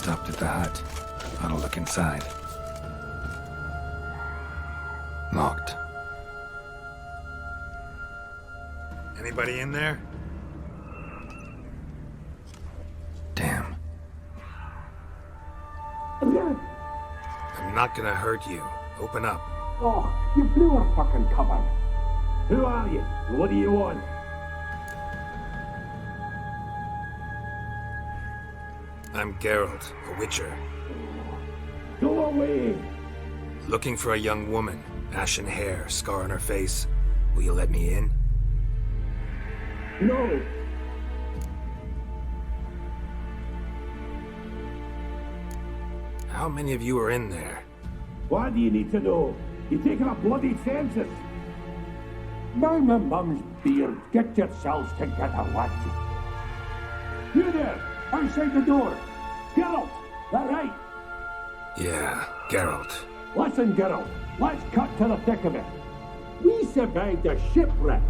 stopped at the hut. Ought to look inside. Locked. Anybody in there? Damn. I'm not gonna hurt you. Open up. Oh, you blew our fucking cover. Who are you? What do you want? I'm Geralt, a witcher. Go away! Looking for a young woman. Ashen hair, scar on her face. Will you let me in? No! How many of you are in there? Why do you need to know? You're taking a bloody census! Mind my mum's beard. Get yourselves together, lads. You there! Outside the door! Geralt! That right? Yeah, Geralt. Listen, Geralt. Let's cut to the thick of it. We survived a shipwreck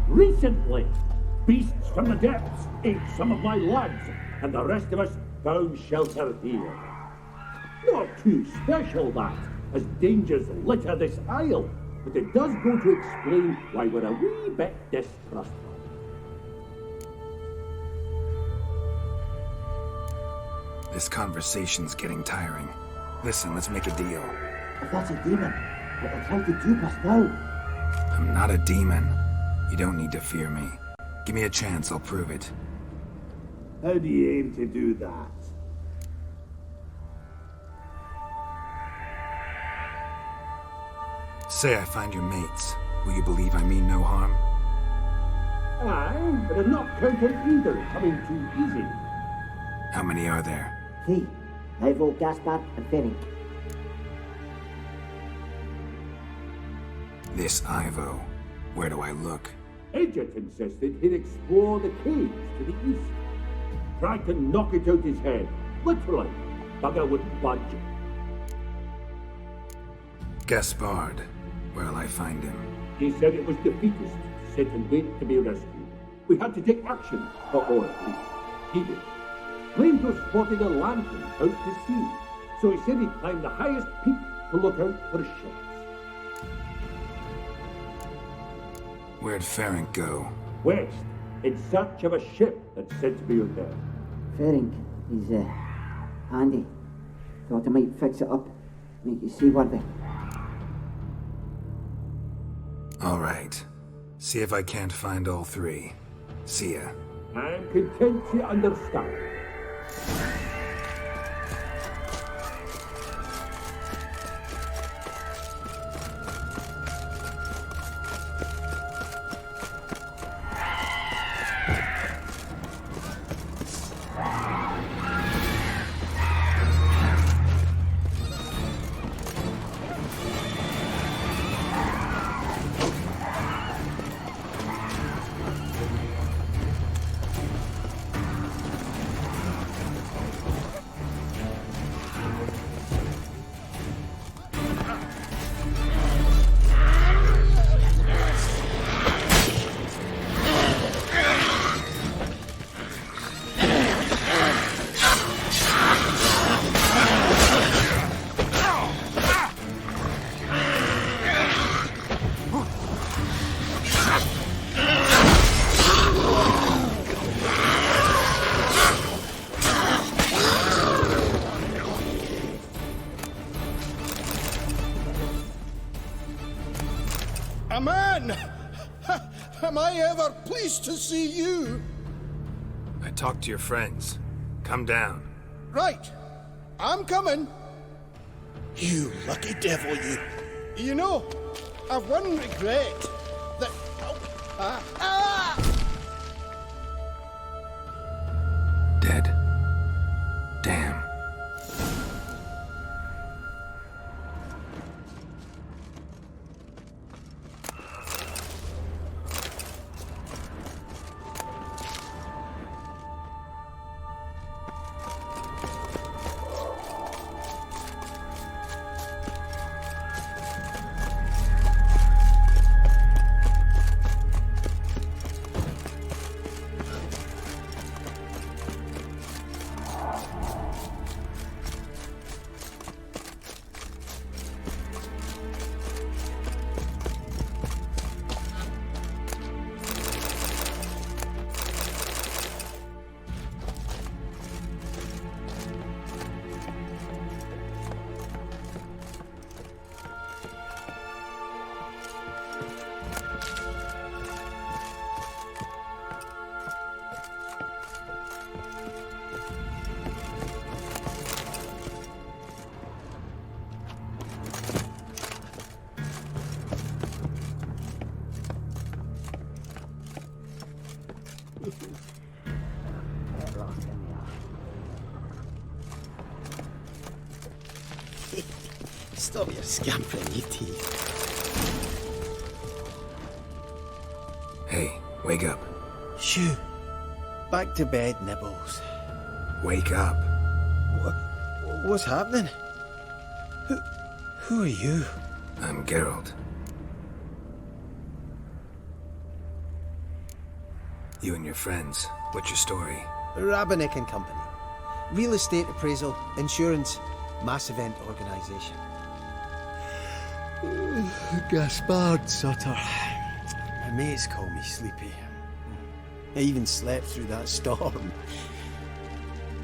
recently. Beasts from the depths ate some of my lads, and the rest of us found shelter here. Not too special, that, as dangers litter this isle, but it does go to explain why we're a wee bit distrustful. This conversation's getting tiring. Listen, let's make a deal. If that's a demon, what they're trying to dupe us now. I'm not a demon. You don't need to fear me. Give me a chance, I'll prove it. How do you aim to do that? Say I find your mates. Will you believe I mean no harm? Aye, but I'm not counting either coming too easy. How many are there? 3. Ivo, Gaspard, and Phenom. This Ivo. Where do I look? Agent insisted he'd explore the caves to the east. Tried to knock it out his head. Literally. Bugger wouldn't budge. Gaspard. Where'll I find him? He said it was defeatist, sit and wait to be rescued. We had to take action, or at least he did. Claimed to have spotted a lantern out to sea, so he said he'd climb the highest peak to look out for ships. Where'd Ferenc go? West, in search of a ship that's said to be out there. Ferenc, he's handy. Thought I might fix it up, make it seaworthy. All right. See if I can't find all 3. See ya. I'm content to understand. Am I ever pleased to see you? I talked to your friends. Come down. Right. I'm coming. You lucky devil, you. You know, I've one regret. That... Dead. Damn. Stop your scampering, you teeth. Hey, wake up. Shoo. Back to bed, Nibbles. Wake up. What's happening? Who are you? I'm Geralt. You and your friends, what's your story? Rabbinick and Company. Real estate appraisal, insurance, mass event organisation. Gaspard Sutter. My mates call me Sleepy. I even slept through that storm.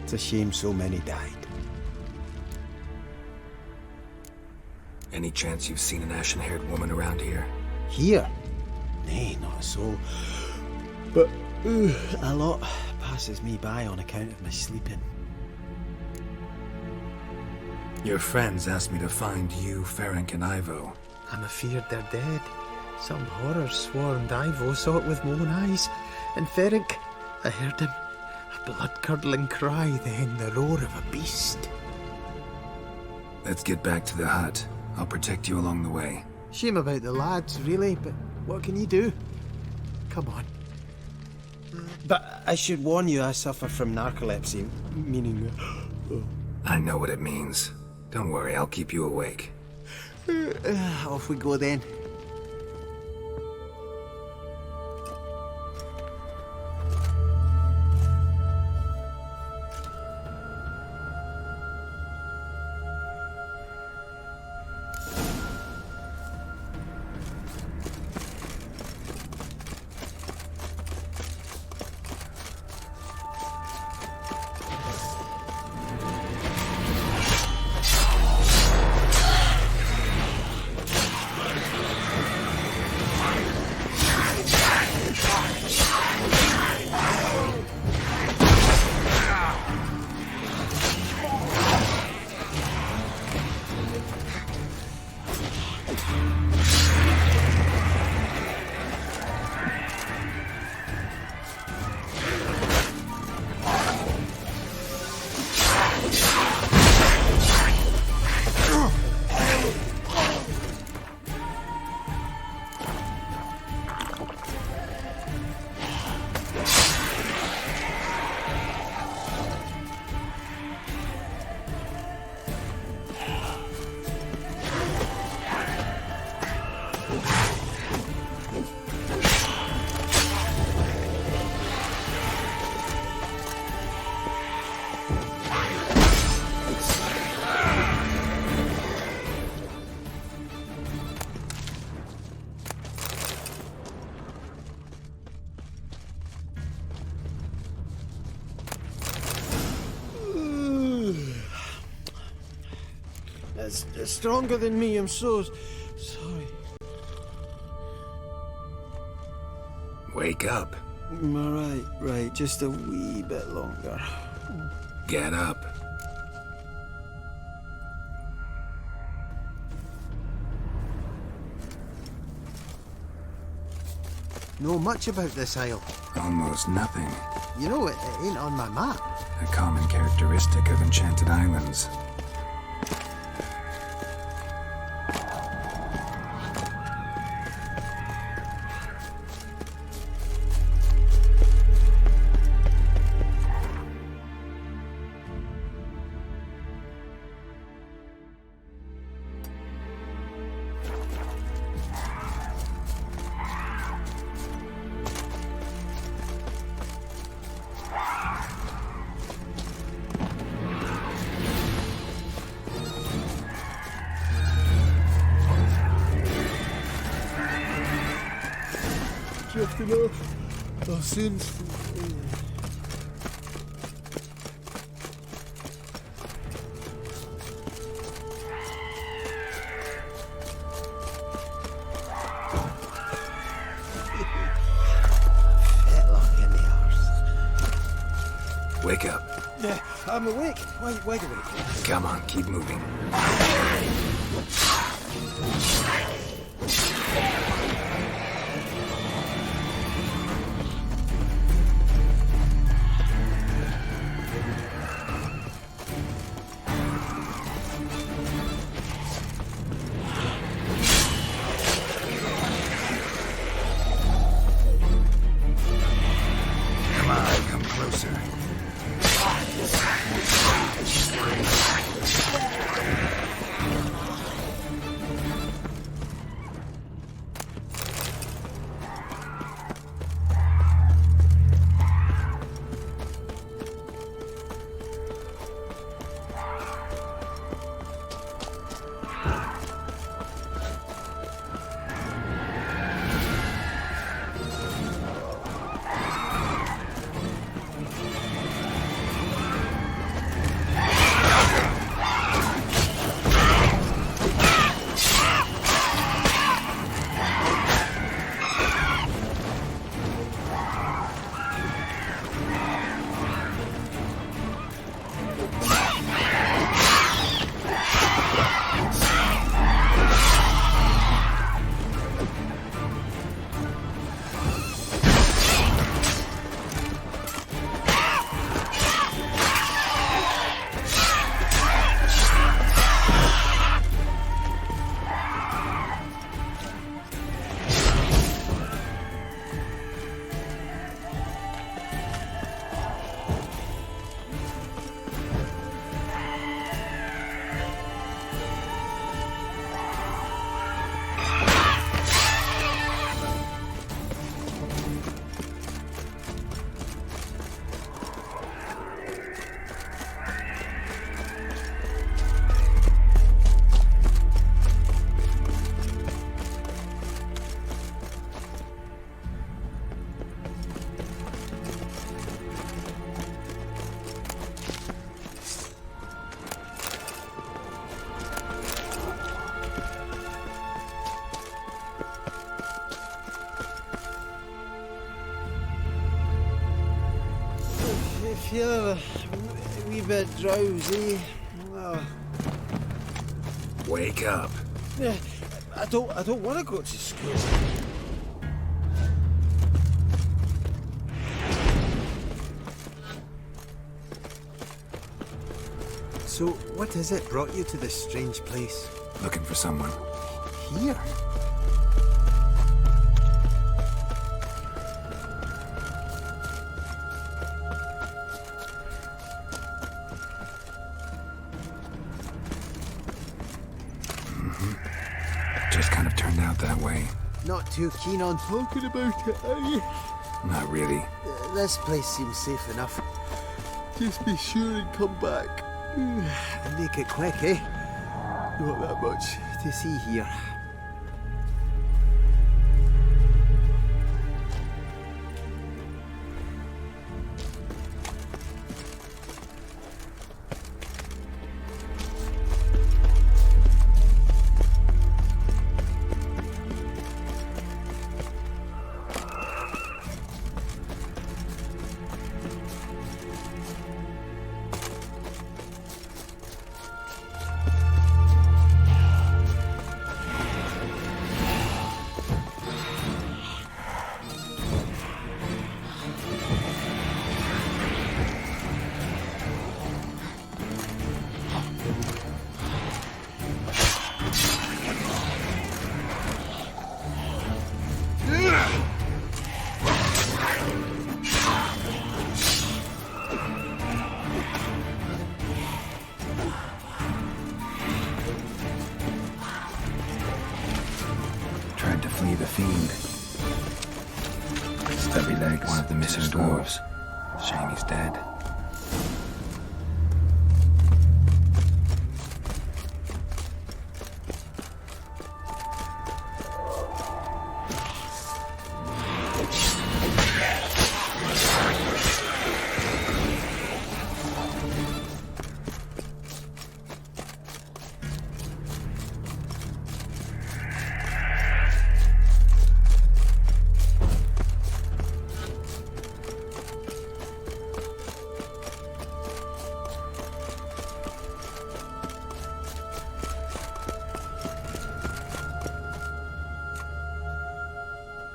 It's a shame so many died. Any chance you've seen an ashen-haired woman around here? Here? Nay, not a soul. But a lot passes me by on account of my sleeping. Your friends asked me to find you, Ferenc, and Ivo. I'm afeard they're dead. Some horror swarmed Ivo, saw it with my own eyes. And Ferenc, I heard him. A blood-curdling cry, then the roar of a beast. Let's get back to the hut. I'll protect you along the way. Shame about the lads, really, but what can you do? Come on. But I should warn you, I suffer from narcolepsy, meaning... I know what it means. Don't worry, I'll keep you awake. Off we go then. It's stronger than me, I'm so sorry. Wake up. Right, just a wee bit longer. Get up. Know much about this isle? Almost nothing. You know, it ain't on my map. A common characteristic of enchanted islands. Drifting off. I'll soon... Wake up. Yeah, I'm awake. Wide awake. Come on, keep moving. closer. Feeling a wee bit drowsy. Oh. Wake up. Yeah, I don't want to go to school. So, what is it brought you to this strange place? Looking for someone. Here? Just kind of turned out that way. Not too keen on talking about it, are you? Not really. This place seems safe enough. Just be sure and come back. And make it quick, eh? Not that much to see here. Tried to flee the fiend. Stubby leg, one of the missing dwarves. Shame he's dead.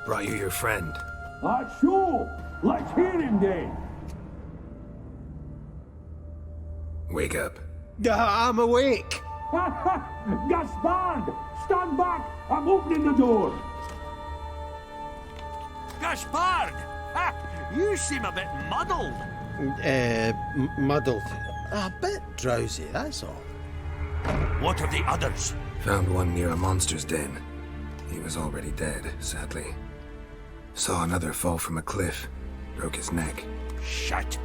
Brought you your friend. Sure. Let's hear him then. Wake up. I'm awake. Gaspard! Stand back! I'm opening the door. Gaspard! Ha! You seem a bit muddled. Muddled. A bit drowsy, that's all. What of the others? Found one near a monster's den. He was already dead, sadly. Saw another fall from a cliff. Broke his neck. Shit.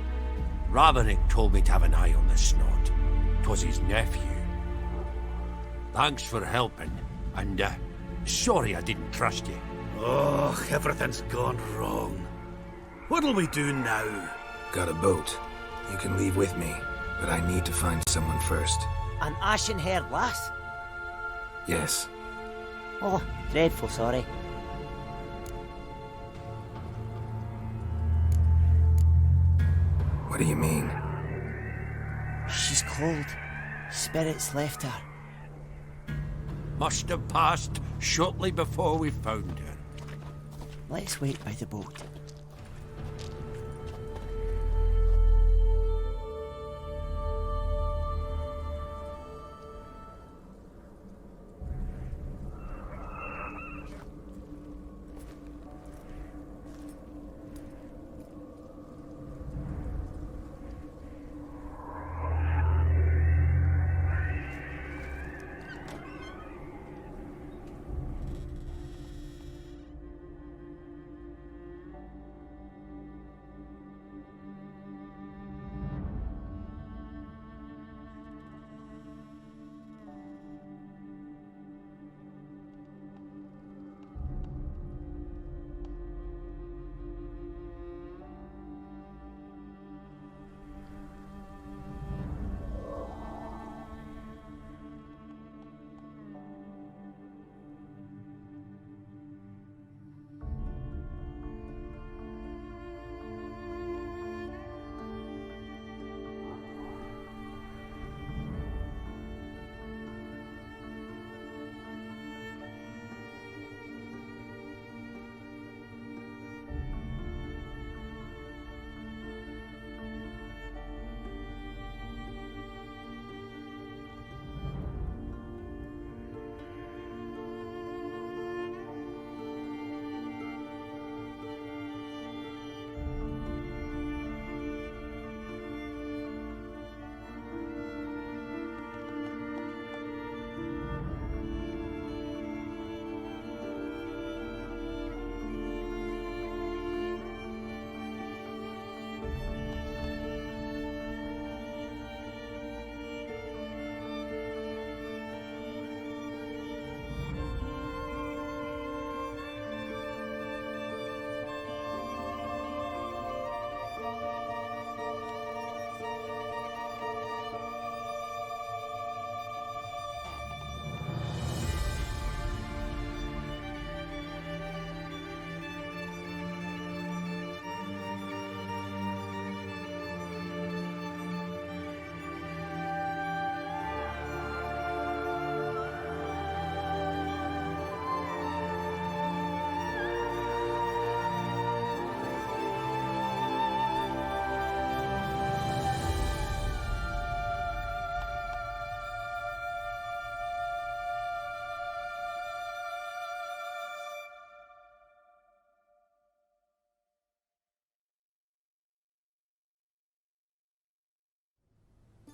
Raverick told me to have an eye on the snot. 'Twas his nephew. Thanks for helping, and sorry I didn't trust you. Oh, everything's gone wrong. What'll we do now? Got a boat. You can leave with me, but I need to find someone first. An ashen-haired lass? Yes. Oh, dreadful sorry. What do you mean? She's cold. Spirits left her. Must have passed shortly before we found her. Let's wait by the boat.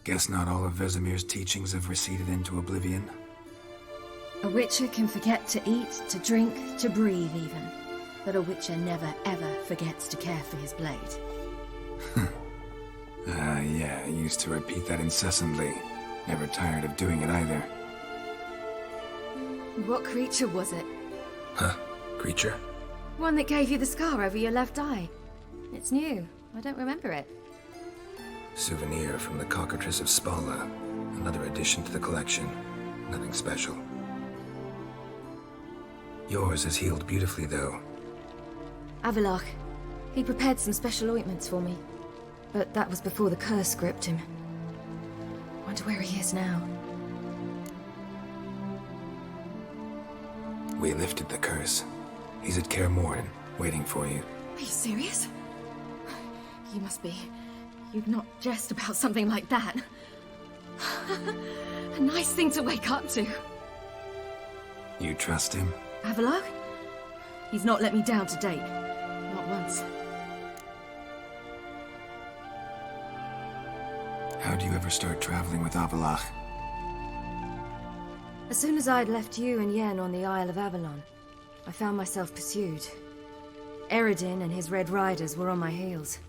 Guess not all of Vesemir's teachings have receded into oblivion. A witcher can forget to eat, to drink, to breathe even. But a witcher never ever forgets to care for his blade. Yeah, I used to repeat that incessantly. Never tired of doing it either. What creature was it? Huh? Creature? One that gave you the scar over your left eye. It's new. I don't remember it. Souvenir from the Cockatrice of Spala. Another addition to the collection. Nothing special. Yours is healed beautifully, though. Avalach. He prepared some special ointments for me. But that was before the curse gripped him. Wonder where he is now. We lifted the curse. He's at Kaer Morhen, waiting for you. Are you serious? You must be. You'd not jest about something like that. A nice thing to wake up to. You trust him? Avalach? He's not let me down to date. Not once. How'd you ever start traveling with Avallac'h? As soon as I'd left you and Yen on the Isle of Avalon, I found myself pursued. Eredin and his Red Riders were on my heels.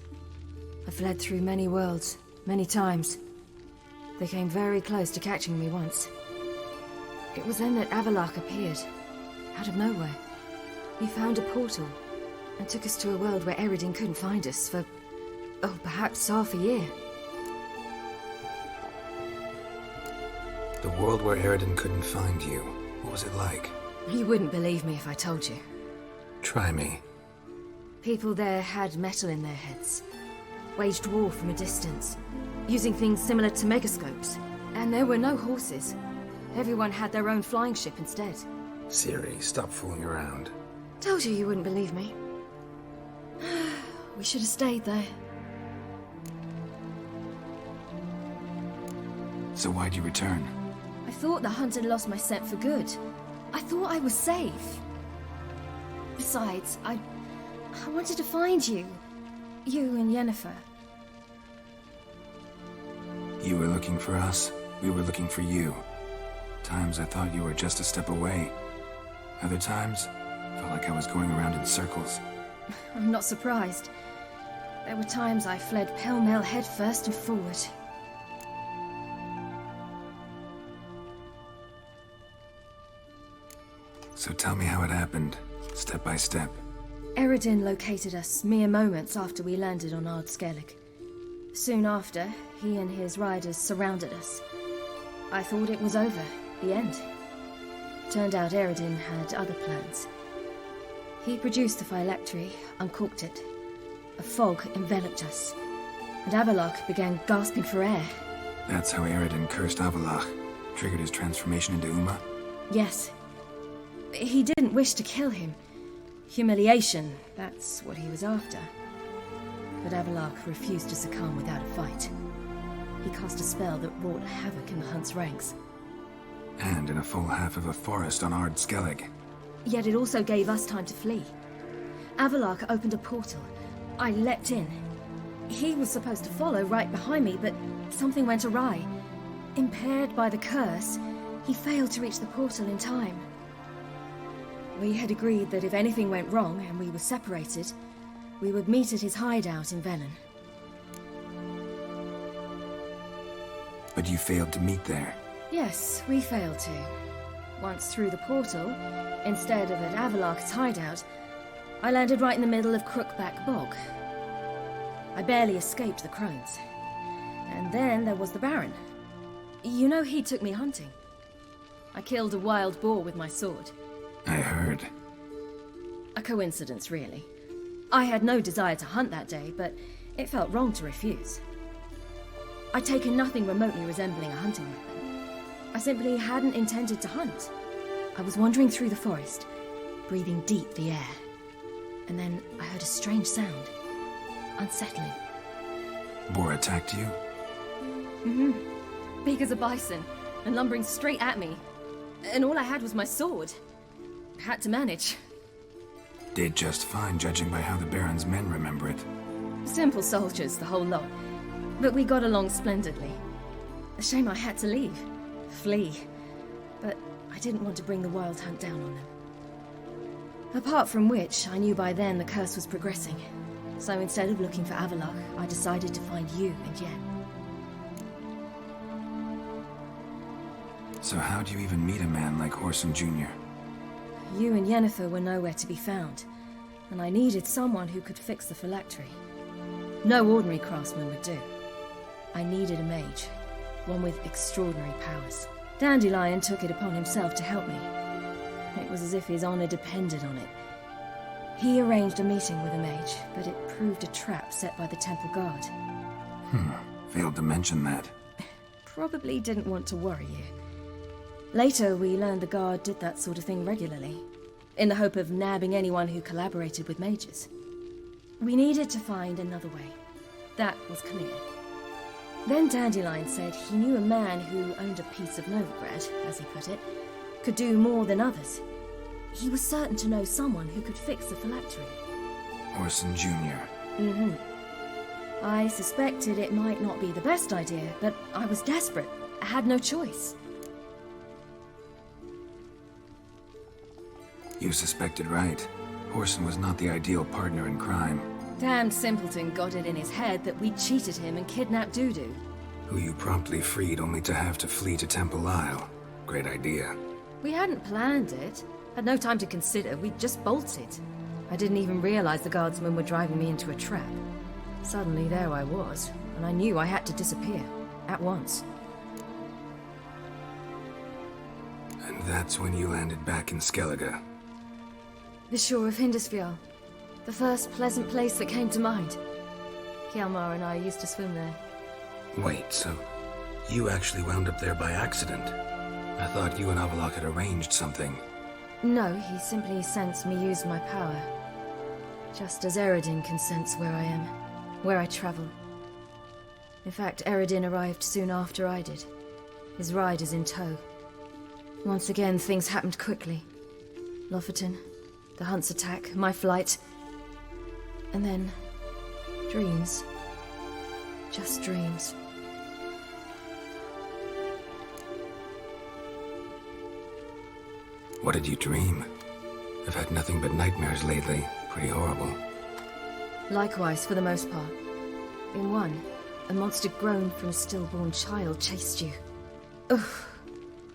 I fled through many worlds, many times. They came very close to catching me once. It was then that Avallac'h appeared, out of nowhere. He found a portal, and took us to a world where Eredin couldn't find us for, perhaps half a year. The world where Eredin couldn't find you. What was it like? You wouldn't believe me if I told you. Try me. People there had metal in their heads, waged war from a distance, using things similar to megascopes. And there were no horses. Everyone had their own flying ship instead. Siri, stop fooling around. Told you wouldn't believe me. We should have stayed there. So why'd you return? I thought the hunt had lost my scent for good. I thought I was safe. Besides, I wanted to find you. You and Yennefer. You were looking for us. We were looking for you. Times I thought you were just a step away. Other times, felt like I was going around in circles. I'm not surprised. There were times I fled pell-mell headfirst and forward. So tell me how it happened, step by step. Eredin located us mere moments after we landed on Ard Skellig. Soon after, he and his riders surrounded us. I thought it was over, the end. Turned out Eredin had other plans. He produced the phylactery, uncorked it. A fog enveloped us, and Avallac'h began gasping for air. That's how Eredin cursed Avallac'h, triggered his transformation into Uma? Yes. He didn't wish to kill him. Humiliation, that's what he was after. But Avallac'h refused to succumb without a fight. He cast a spell that wrought havoc in the hunt's ranks. And in a full half of a forest on Ard Skellig. Yet it also gave us time to flee. Avallac'h opened a portal. I leapt in. He was supposed to follow right behind me, but something went awry. Impaired by the curse, he failed to reach the portal in time. We had agreed that if anything went wrong and we were separated, we would meet at his hideout in Velen. But you failed to meet there. Yes, we failed to. Once through the portal, instead of at Avallac'h's hideout, I landed right in the middle of Crookback Bog. I barely escaped the crones. And then there was the Baron. You know, he took me hunting. I killed a wild boar with my sword. I heard. A coincidence, really. I had no desire to hunt that day, but it felt wrong to refuse. I'd taken nothing remotely resembling a hunting weapon. I simply hadn't intended to hunt. I was wandering through the forest, breathing deep the air. And then I heard a strange sound. Unsettling. Boar attacked you? Mm-hmm. Big as a bison, and lumbering straight at me. And all I had was my sword. Had to manage. Did just fine, judging by how the Baron's men remember it. Simple soldiers, the whole lot. But we got along splendidly. A shame I had to leave. Flee. But I didn't want to bring the wild hunt down on them. Apart from which, I knew by then the curse was progressing. So instead of looking for Avallac'h, I decided to find you and Yen. So how'd you even meet a man like Orson Jr.? You and Yennefer were nowhere to be found, and I needed someone who could fix the phylactery. No ordinary craftsman would do. I needed a mage, one with extraordinary powers. Dandelion took it upon himself to help me. It was as if his honor depended on it. He arranged a meeting with a mage, but it proved a trap set by the temple guard. Failed to mention that. Probably didn't want to worry you. Later, we learned the guard did that sort of thing regularly, in the hope of nabbing anyone who collaborated with mages. We needed to find another way. That was clear. Then Dandelion said he knew a man who owned a piece of Novigrad, as he put it, could do more than others. He was certain to know someone who could fix the phylactery. Orson Jr. Mm-hmm. I suspected it might not be the best idea, but I was desperate. I had no choice. You suspected right. Horson was not the ideal partner in crime. Damned simpleton got it in his head that we cheated him and kidnapped Dudu. Who you promptly freed only to have to flee to Temple Isle. Great idea. We hadn't planned it. Had no time to consider, we just bolted. I didn't even realize the guardsmen were driving me into a trap. Suddenly there I was, and I knew I had to disappear. At once. And that's when you landed back in Skellige. The shore of Hindisfjall. The first pleasant place that came to mind. Hjalmar and I used to swim there. Wait, so you actually wound up there by accident? I thought you and Avalok had arranged something. No, he simply sensed me use my power. Just as Eredin can sense where I am, where I travel. In fact, Eredin arrived soon after I did. His ride is in tow. Once again, things happened quickly. Lofoten, the Hunt's attack, my flight. And then, dreams. Just dreams. What did you dream? I've had nothing but nightmares lately. Pretty horrible. Likewise, for the most part. In one, a monster grown from a stillborn child chased you. Ugh,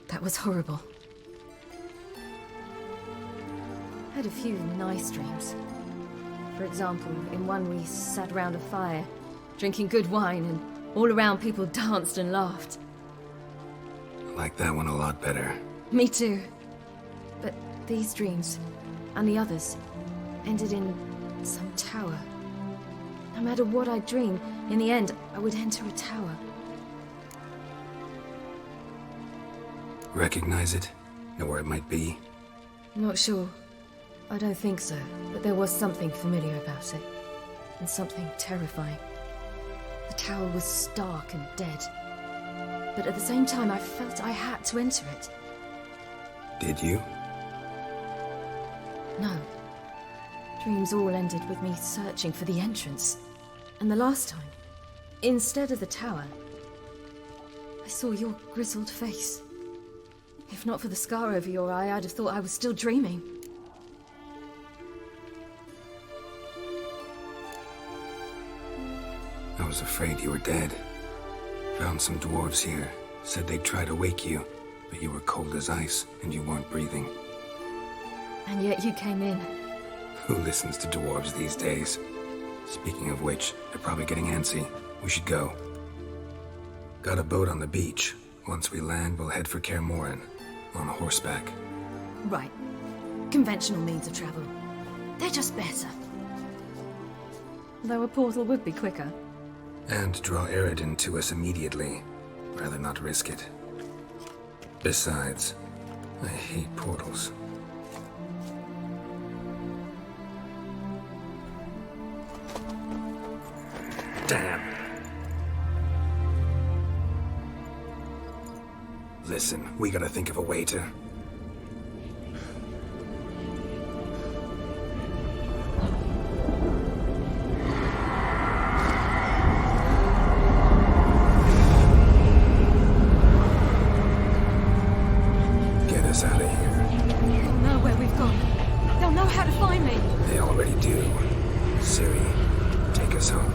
that was horrible. Had a few nice dreams. For example, in one we sat around a fire, drinking good wine, and all around people danced and laughed. I like that one a lot better. Me too. But these dreams, and the others, ended in some tower. No matter what I dream, in the end, I would enter a tower. Recognize it? Know where it might be? Not sure. I don't think so, but there was something familiar about it. And something terrifying. The tower was stark and dead. But at the same time, I felt I had to enter it. Did you? No. Dreams all ended with me searching for the entrance. And the last time, instead of the tower, I saw your grizzled face. If not for the scar over your eye, I'd have thought I was still dreaming. I was afraid you were dead. Found some dwarves here. Said they'd try to wake you, but you were cold as ice and you weren't breathing. And yet you came in. Who listens to dwarves these days? Speaking of which, they're probably getting antsy. We should go. Got a boat on the beach. Once we land, we'll head for Kaer Morhen. On horseback. Right. Conventional means of travel. They're just better. Though a portal would be quicker. And draw Eredin to us immediately. Rather not risk it. Besides, I hate portals. Damn. Listen, we gotta think of a way to... get us out of here. They'll know where we've gone. They'll know how to find me. They already do. Siri, take us home.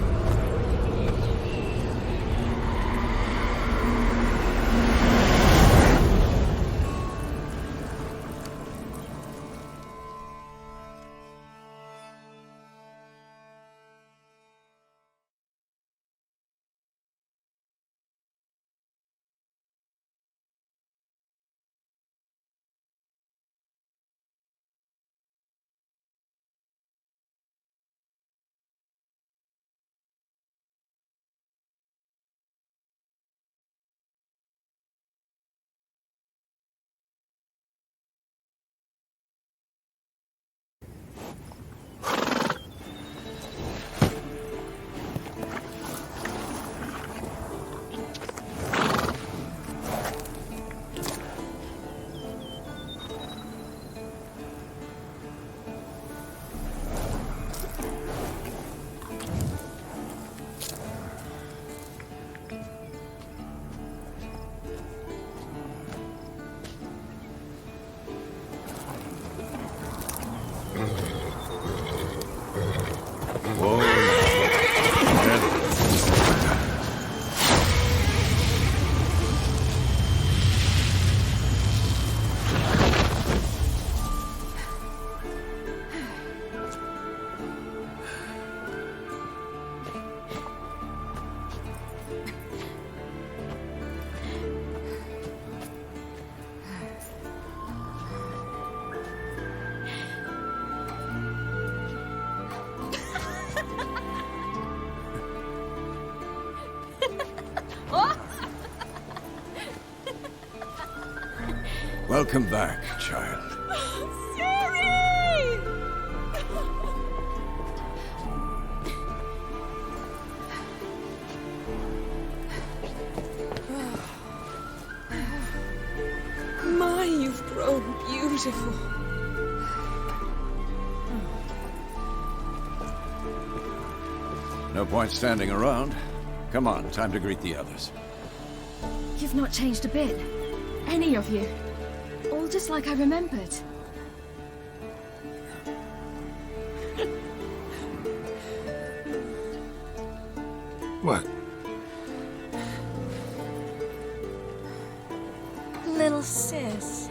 Welcome back, child. My, you've grown beautiful. No point standing around. Come on, time to greet the others. You've not changed a bit. Any of you. All just like I remembered. What? Little sis.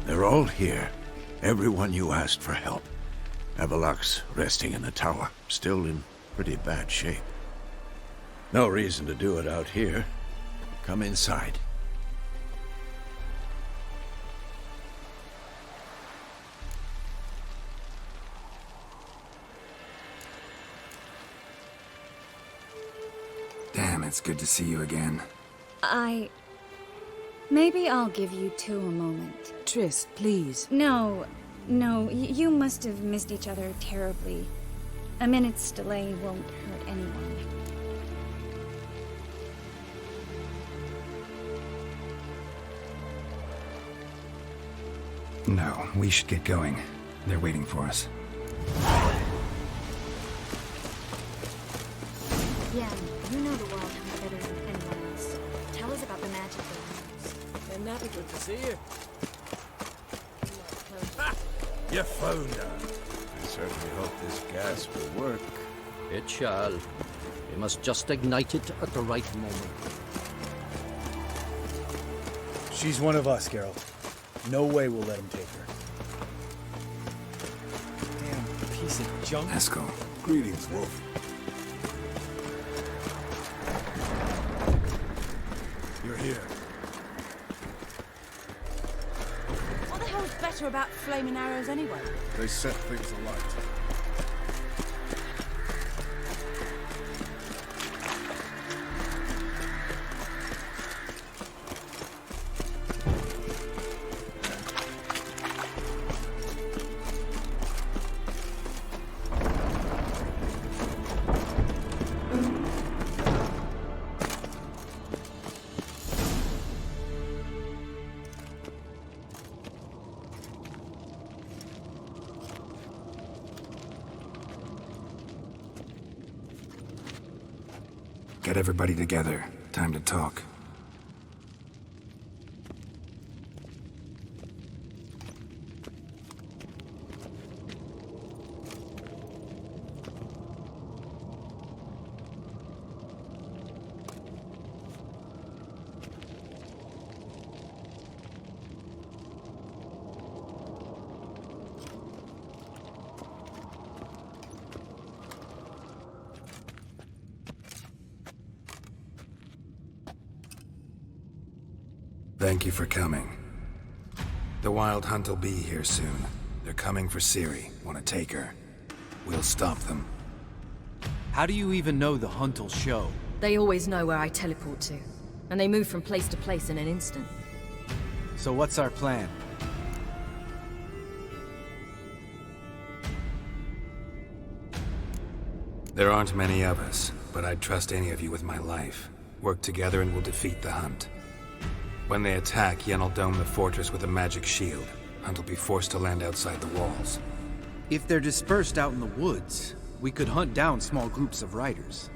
They're all here. Everyone you asked for help. Avalok's resting in the tower, still in pretty bad shape. No reason to do it out here. Come inside. Damn, it's good to see you again. Maybe I'll give you two a moment. Triss, please. No, you must have missed each other terribly. A minute's delay won't hurt anyone. No, we should get going. They're waiting for us. Yeah, you know the world better than anyone else. Tell us about the magic they use. And that'd be good to see you. You found her. I certainly hope this gas will work. It shall. We must just ignite it at the right moment. She's one of us, Geralt. No way we'll let him take her. Damn piece of junk. Esco. Greetings, Wolf. You're here. What the hell's better about flaming arrows anyway? They set things alight. Get everybody together. Time to talk. Thank you for coming. The Wild Hunt will be here soon. They're coming for Ciri. Want to take her. We'll stop them. How do you even know the hunt will show? They always know where I teleport to. And they move from place to place in an instant. So what's our plan? There aren't many of us, but I'd trust any of you with my life. Work together and we'll defeat the Hunt. When they attack, Yen'll dome the fortress with a magic shield. Hunt will be forced to land outside the walls. If they're dispersed out in the woods, we could hunt down small groups of riders.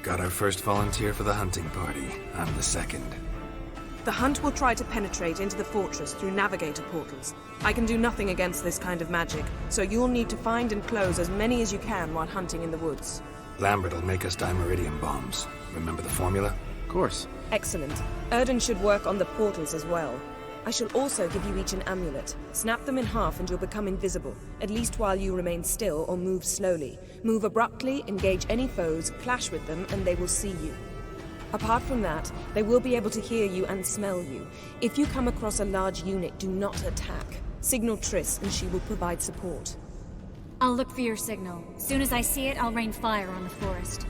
Got our first volunteer for the hunting party. I'm the second. The Hunt will try to penetrate into the fortress through navigator portals. I can do nothing against this kind of magic, so you'll need to find and close as many as you can while hunting in the woods. Lambert will make us dimeridium bombs. Remember the formula? Of course. Excellent. Erden should work on the portals as well. I shall also give you each an amulet. Snap them in half and you'll become invisible, at least while you remain still or move slowly. Move abruptly, engage any foes, clash with them, and they will see you. Apart from that, they will be able to hear you and smell you. If you come across a large unit, do not attack. Signal Triss and she will provide support. I'll look for your signal. Soon as I see it, I'll rain fire on the forest.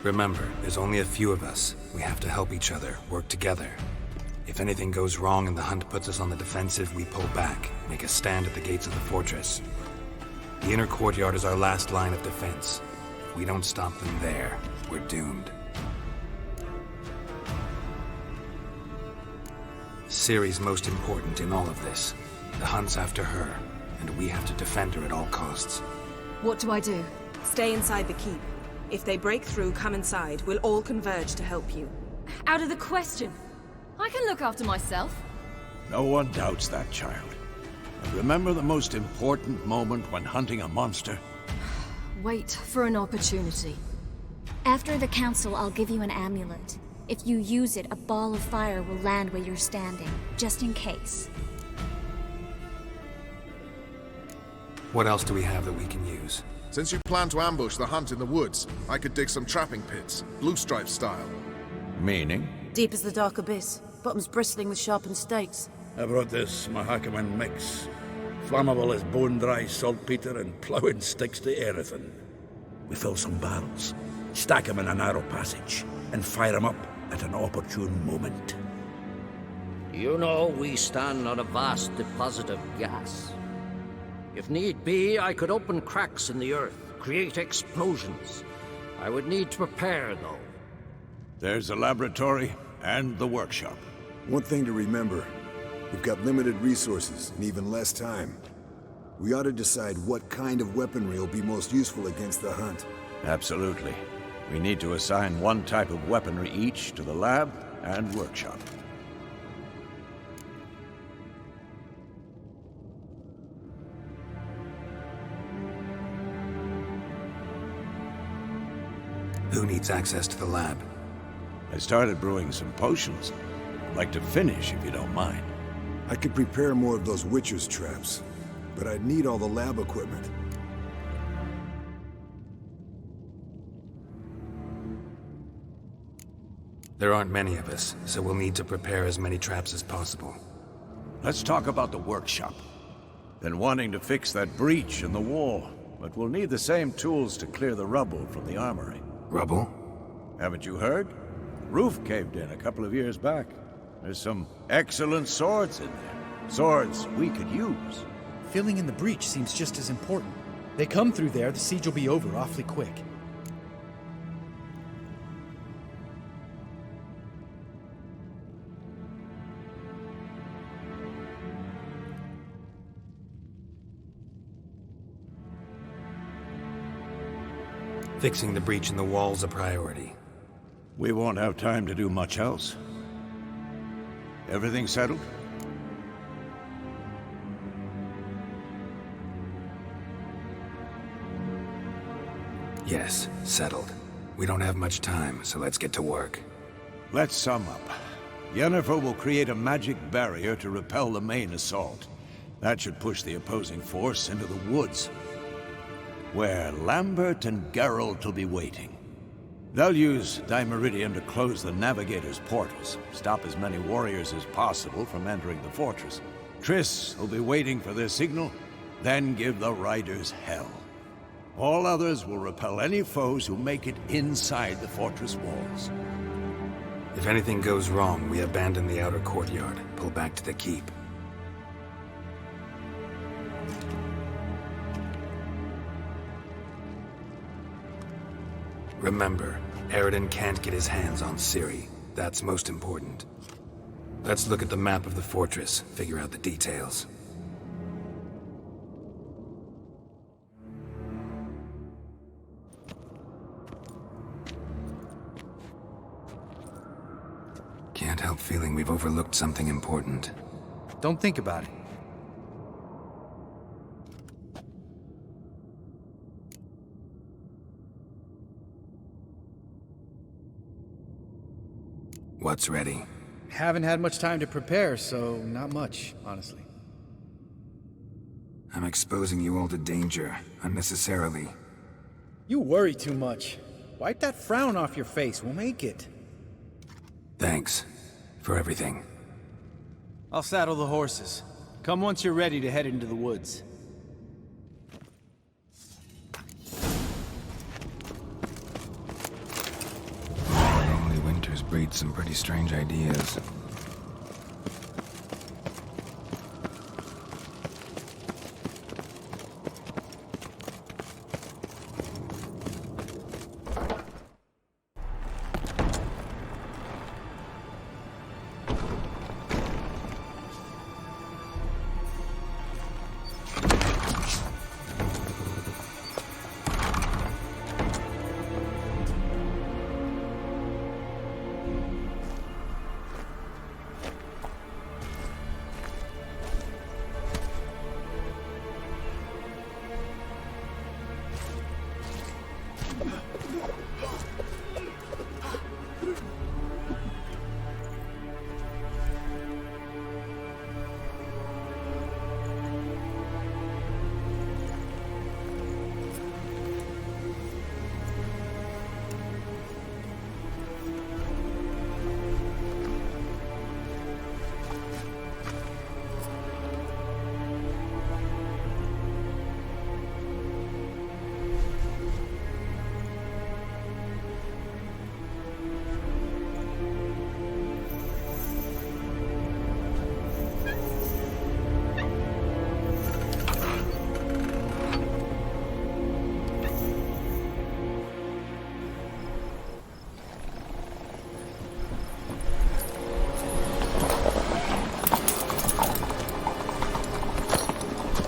Remember, there's only a few of us. We have to help each other, work together. If anything goes wrong and the hunt puts us on the defensive, we pull back, make a stand at the gates of the fortress. The inner courtyard is our last line of defense. If we don't stop them there, we're doomed. Ciri's most important in all of this. The hunt's after her, and we have to defend her at all costs. What do I do? Stay inside the keep. If they break through, come inside. We'll all converge to help you. Out of the question. I can look after myself. No one doubts that, child. But remember the most important moment when hunting a monster? Wait for an opportunity. After the council, I'll give you an amulet. If you use it, a ball of fire will land where you're standing, just in case. What else do we have that we can use? Since you plan to ambush the hunt in the woods, I could dig some trapping pits, blue stripe style. Meaning? Deep as the dark abyss, bottoms bristling with sharpened stakes. I brought this Mahakaman mix. Flammable as bone-dry saltpeter and ploughing sticks to anything. We fill some barrels, stack them in a narrow passage, and fire them up at an opportune moment. You know, we stand on a vast deposit of gas. If need be, I could open cracks in the earth, create explosions. I would need to prepare, though. There's the laboratory and the workshop. One thing to remember, we've got limited resources and even less time. We ought to decide what kind of weaponry will be most useful against the hunt. Absolutely. We need to assign one type of weaponry each to the lab and workshop. Who needs access to the lab? I started brewing some potions. I'd like to finish, if you don't mind. I could prepare more of those witcher's traps, but I'd need all the lab equipment. There aren't many of us, so we'll need to prepare as many traps as possible. Let's talk about the workshop. Been wanting to fix that breach in the wall, but we'll need the same tools to clear the rubble from the armory. Rubble? Haven't you heard? Roof caved in a couple of years back. There's some excellent swords in there. Swords we could use. Filling in the breach seems just as important. They come through there, the siege will be over awfully quick. Fixing the breach in the wall's a priority. We won't have time to do much else. Everything settled? Yes, settled. We don't have much time, so let's get to work. Let's sum up. Yennefer will create a magic barrier to repel the main assault. That should push the opposing force into the woods, where Lambert and Geralt will be waiting. They'll use Dimeridium to close the Navigator's portals, stop as many warriors as possible from entering the fortress. Triss will be waiting for their signal, then give the riders hell. All others will repel any foes who make it inside the fortress walls. If anything goes wrong, we abandon the outer courtyard, pull back to the keep. Remember, Eridan can't get his hands on Ciri. That's most important. Let's look at the map of the fortress, figure out the details. Can't help feeling we've overlooked something important. Don't think about it. What's ready? Haven't had much time to prepare, so not much, honestly. I'm exposing you all to danger, unnecessarily. You worry too much. Wipe that frown off your face, we'll make it. Thanks. For everything. I'll saddle the horses. Come once you're ready to head into the woods. Lonely winters breed some pretty strange ideas.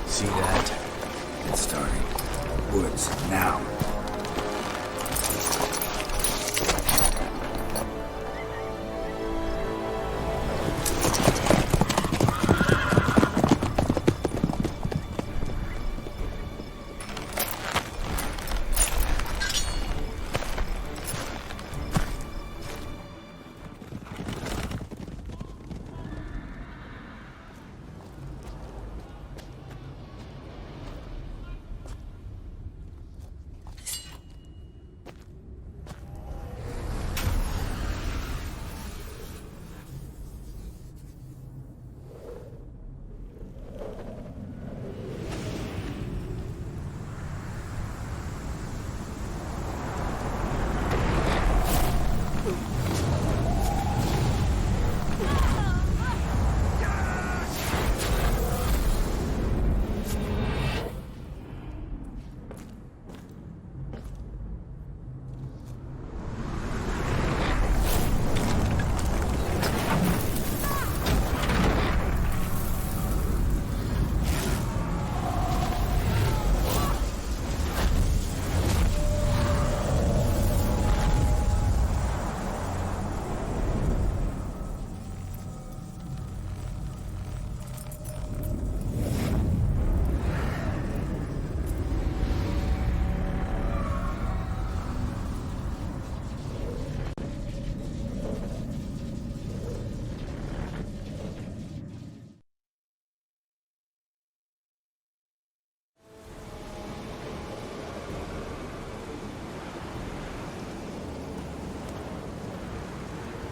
See that? It's starting. Woods, now.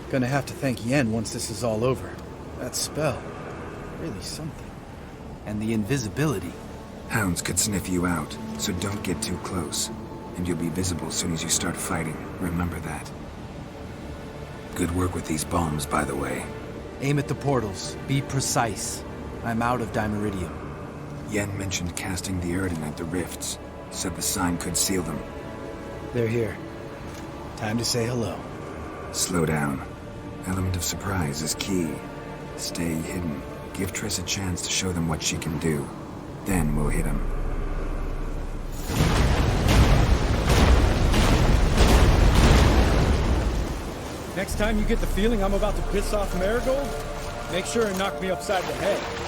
Gonna have to thank Yen once this is all over. That spell, really something. And the invisibility. Hounds could sniff you out, so don't get too close. And you'll be visible as soon as you start fighting. Remember that. Good work with these bombs, by the way. Aim at the portals. Be precise. I'm out of Dimeridium. Yen mentioned casting the Erden at the rifts. Said the sign could seal them. They're here. Time to say hello. Slow down. Element of surprise is key. Stay hidden. Give Triss a chance to show them what she can do. Then we'll hit them. Next time you get the feeling I'm about to piss off Marigold, make sure and knock me upside the head.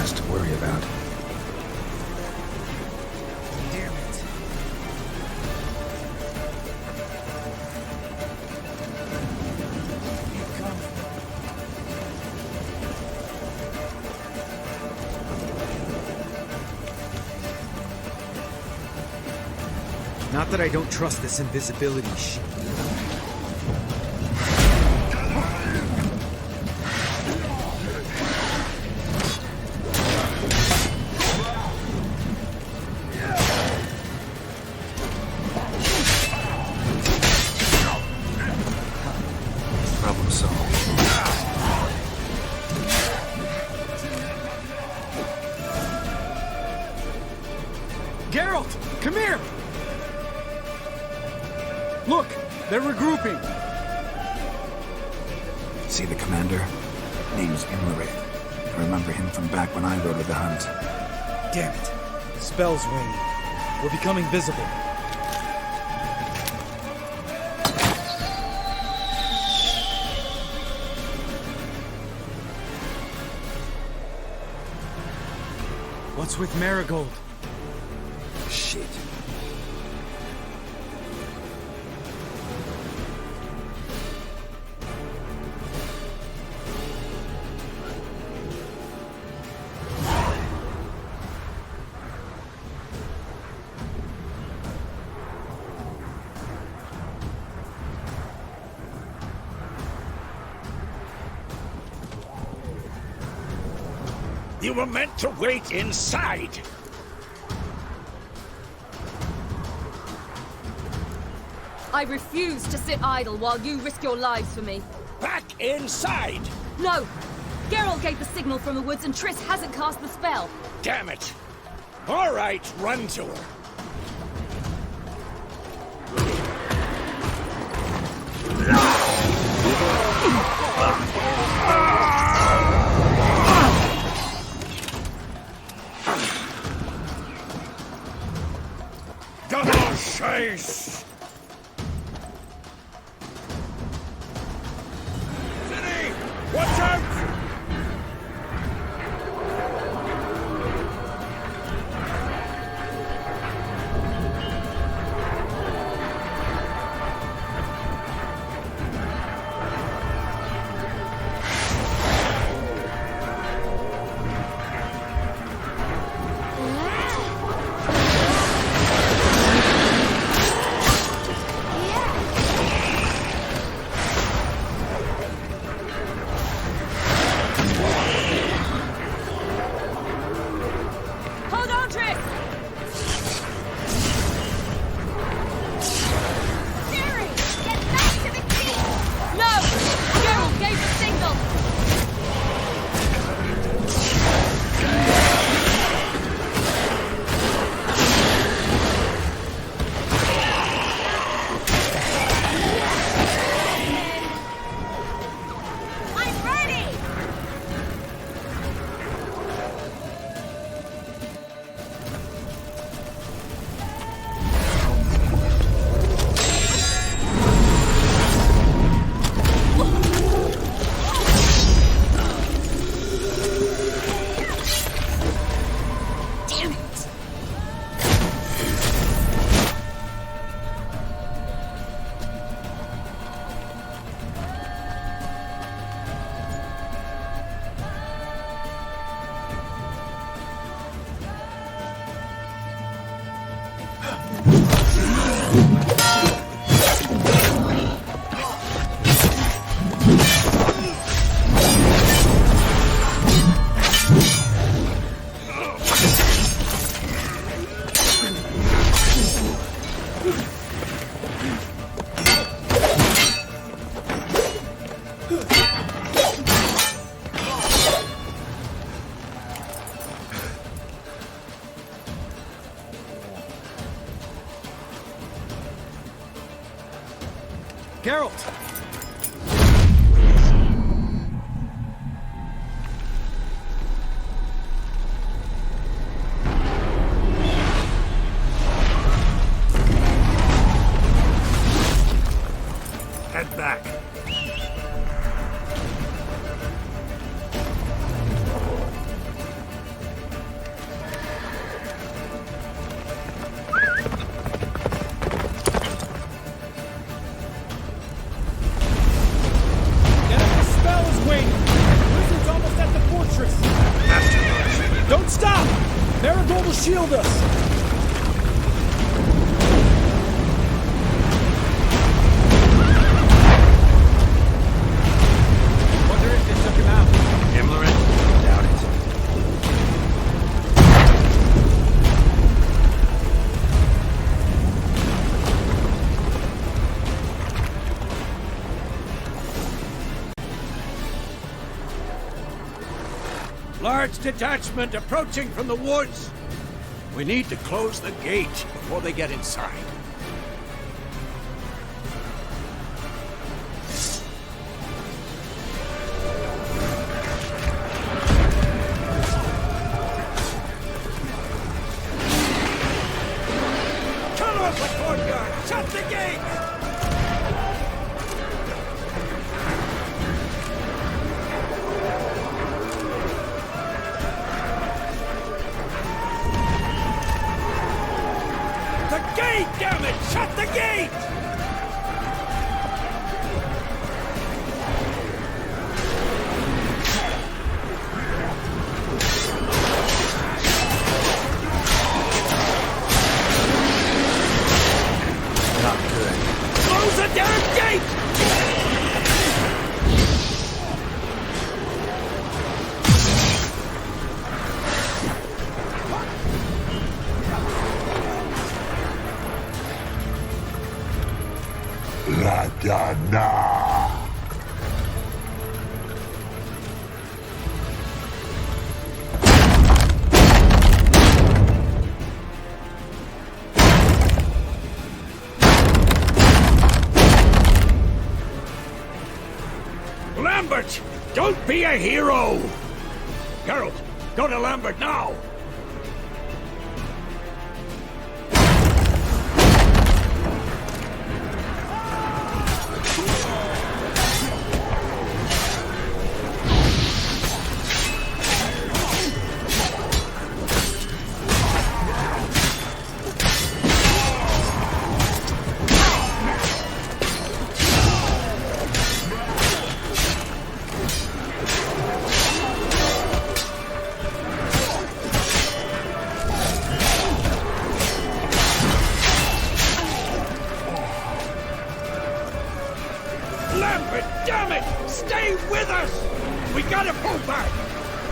less to worry about. Damn it. Not that I don't trust this invisibility shit. Problem solved. Geralt, come here! Look, they're regrouping. See the commander? Name's Imlerith. I remember him from back when I rode with the hunt. Damn it. Spell's waning. We're becoming visible. What's with Marigold? Shit. You were meant to wait inside! I refuse to sit idle while you risk your lives for me. Back inside! No! Geralt gave the signal from the woods and Triss hasn't cast the spell. Damn it! All right, run to her. Double chase! City! Watch out! Geralt! Head back. Shield us! Large detachment approaching from the woods. We need to close the gate before they get inside. Cut off the courtyard! Shut the gate! Damn it! Shut the gate! Not good. Close the damn gate! Radana! Lambert! Don't be a hero! Geralt, go to Lambert now!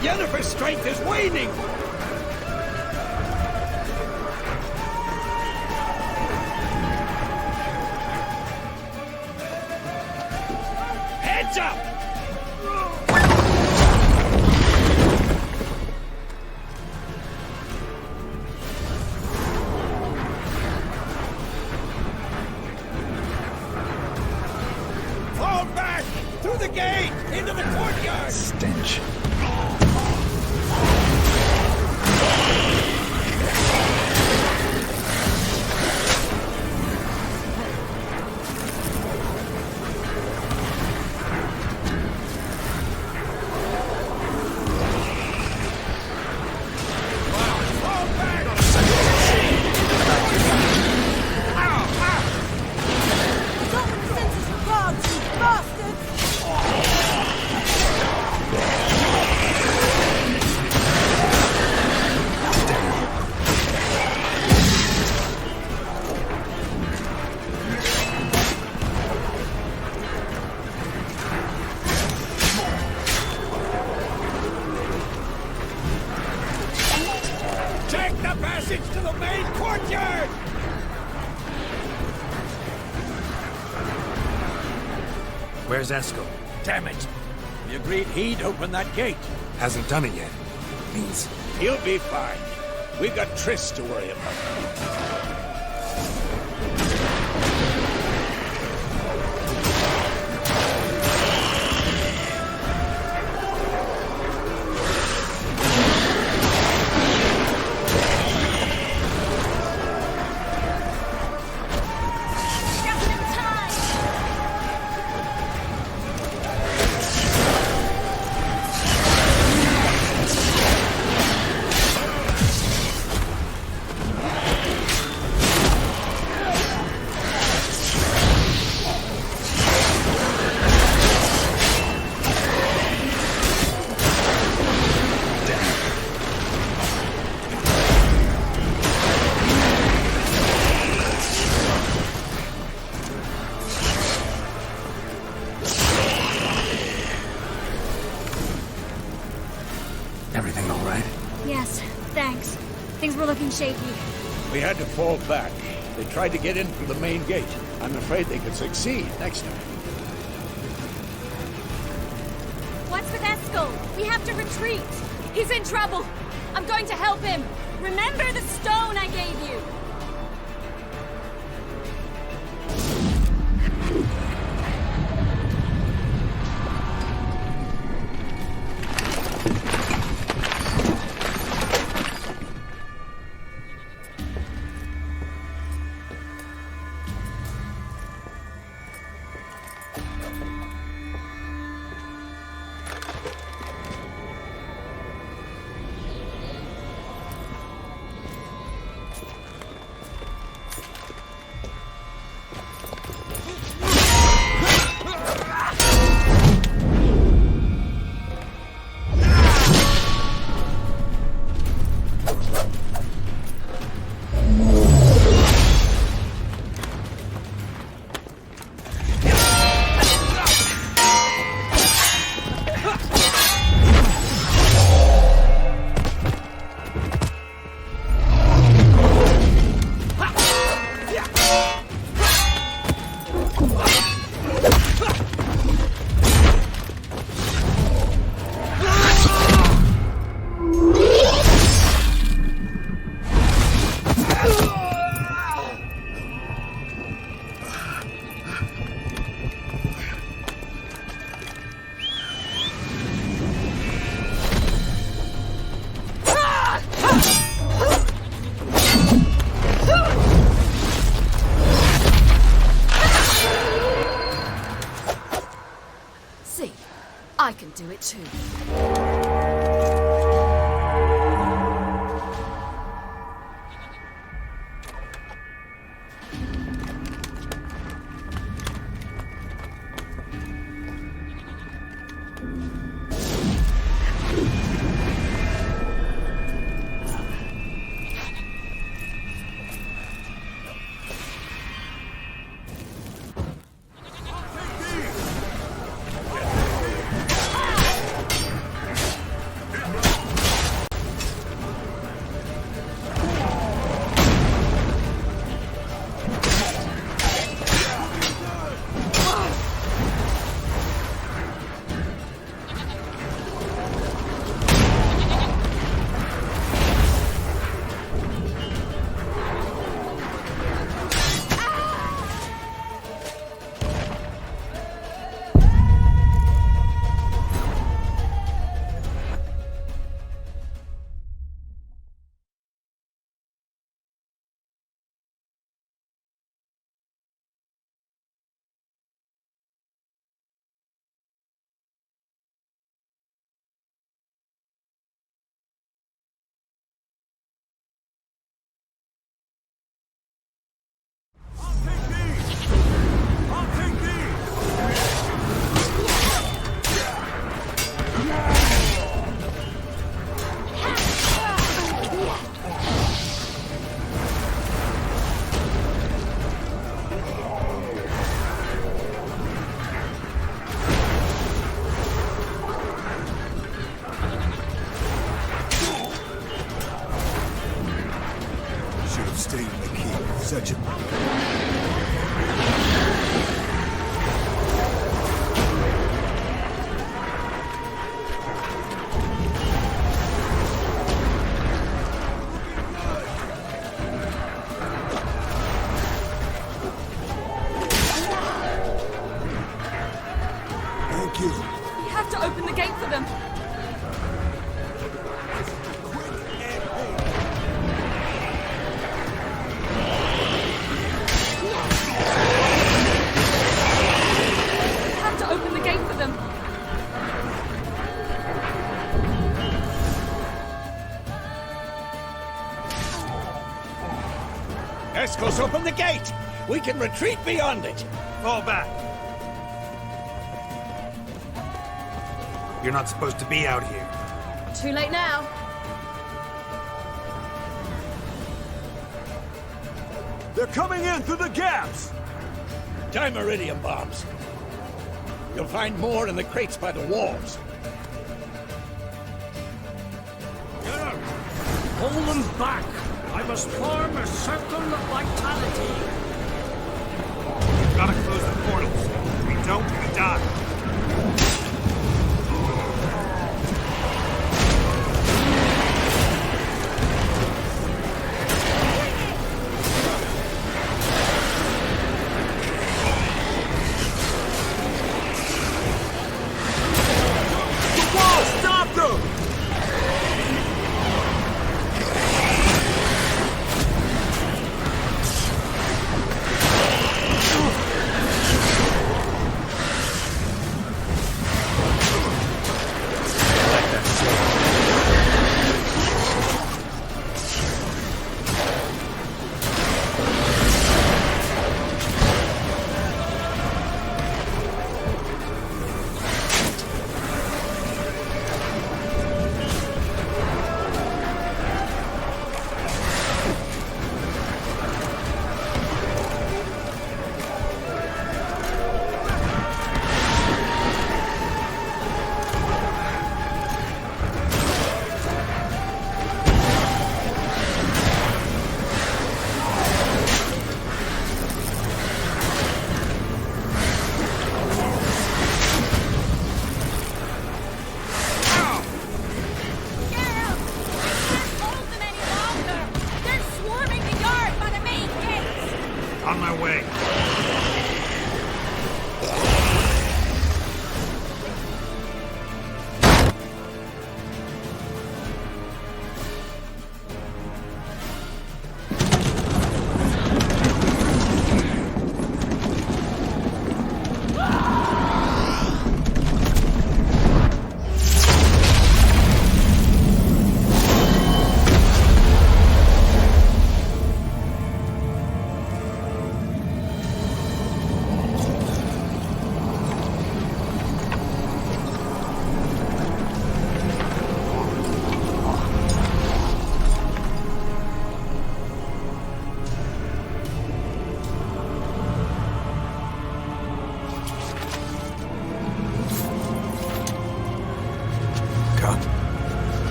Yennefer's strength is waning! Heads up! Fall back! Through the gate! Into the courtyard! Stench. Where's Esco? Damn it! We agreed he'd open that gate. Hasn't done it yet. Means he'll be fine. We've got Triss to worry about. Things were looking shaky. We had to fall back. They tried to get in through the main gate. I'm afraid they could succeed next time. What's with Eskel? We have to retreat. He's in trouble. I'm going to help him. Remember the stone I gave you. I can do it too. Such a... Thank you. We have to open the gate for them. Eskel's open the gate! We can retreat beyond it! Fall back. You're not supposed to be out here. Too late now. They're coming in through the gaps! Time iridium bombs. You'll find more in the crates by the walls. Pull them back! I must form a circle of vitality! We've gotta close the portals. If we don't, we die.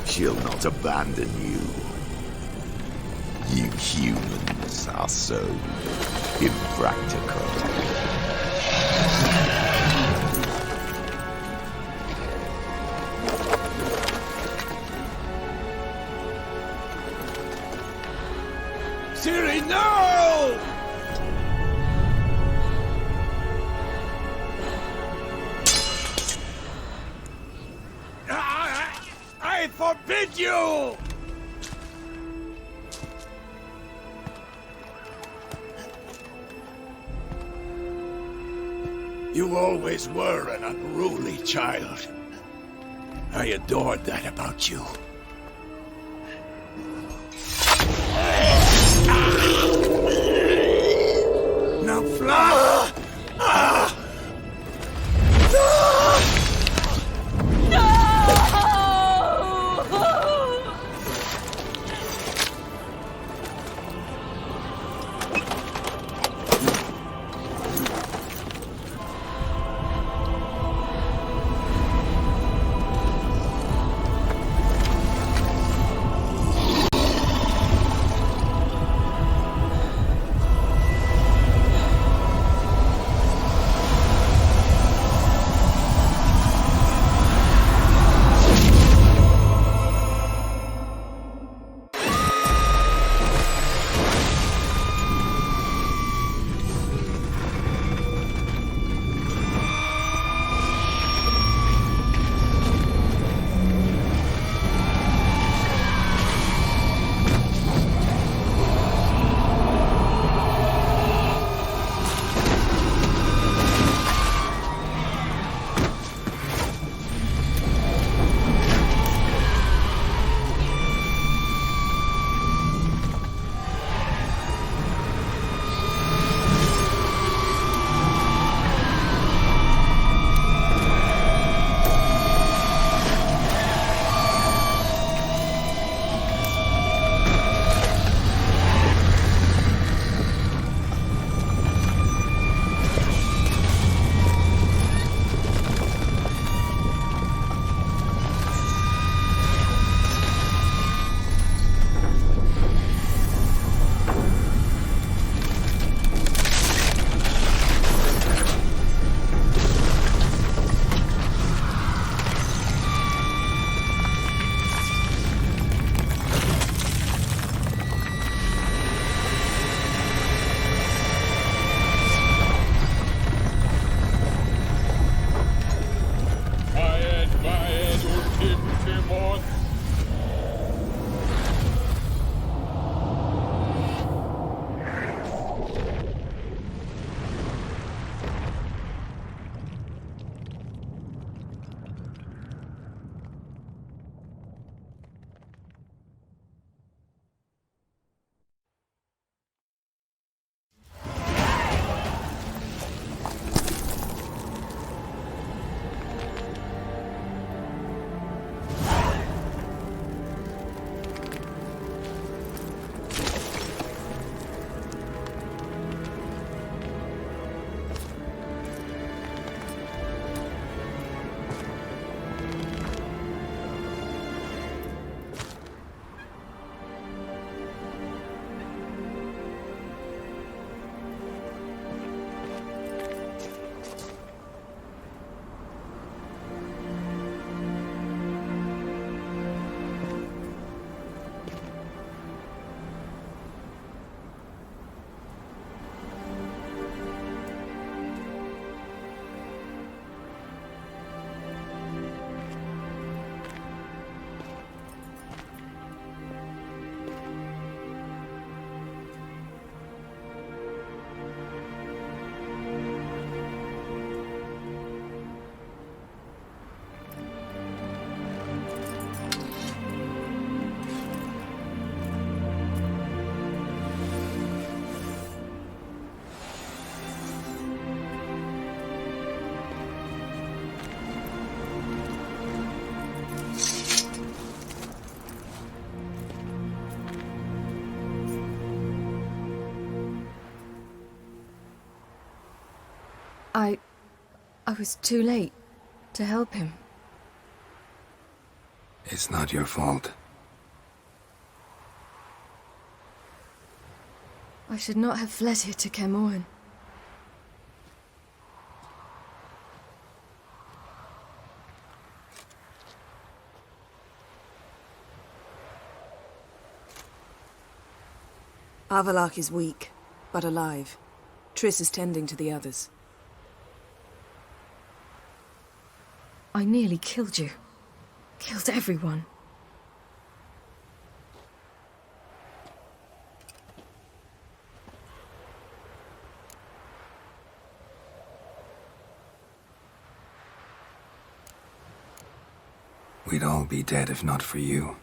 She'll not abandon you. You humans are so impractical. Siri, no! I forbid you! You always were an unruly child. I adored that about you. Now fly! I was too late to help him. It's not your fault. I should not have fled here to Kermoren. Avallac'h is weak, but alive. Triss is tending to the others. I nearly killed you. Killed everyone. We'd all be dead if not for you.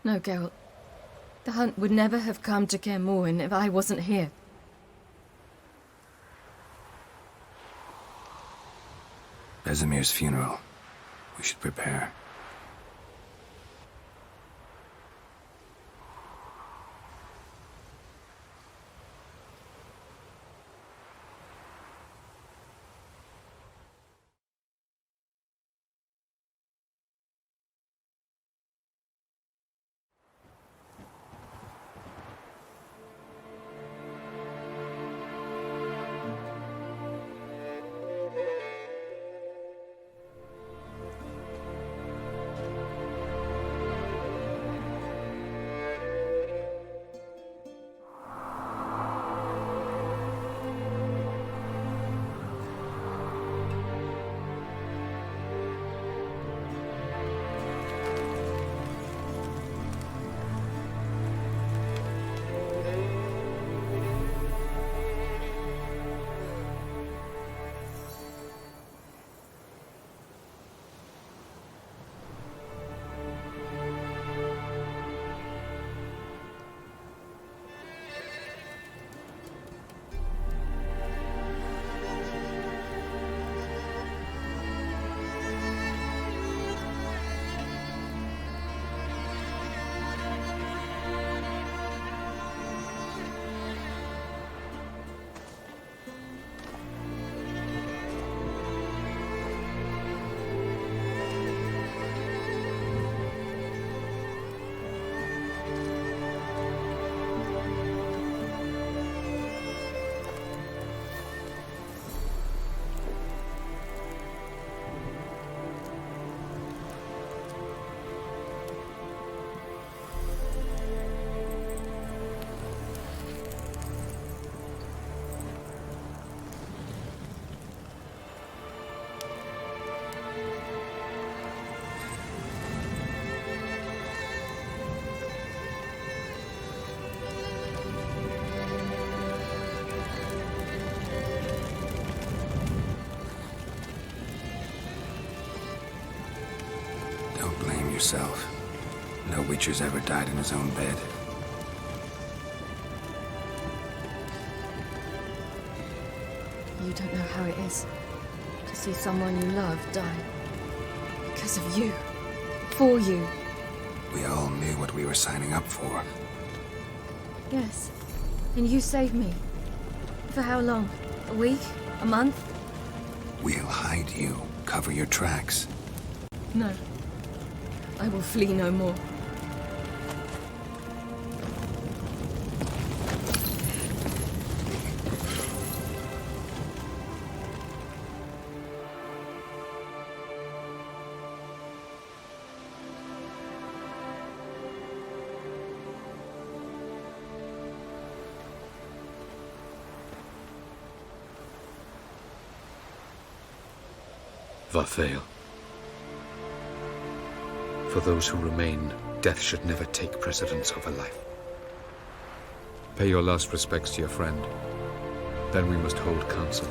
No, Geralt. The hunt would never have come to Kermoren if I wasn't here. Vesemir's funeral. We should prepare. Yourself. No Witcher's ever died in his own bed. You don't know how it is to see someone you love die. Because of you. For you. We all knew what we were signing up for. Yes. And you saved me. For how long? A week? A month? We'll hide you. Cover your tracks. No. I will flee no more. Vathael. For those who remain, death should never take precedence over life. Pay your last respects to your friend. Then we must hold council.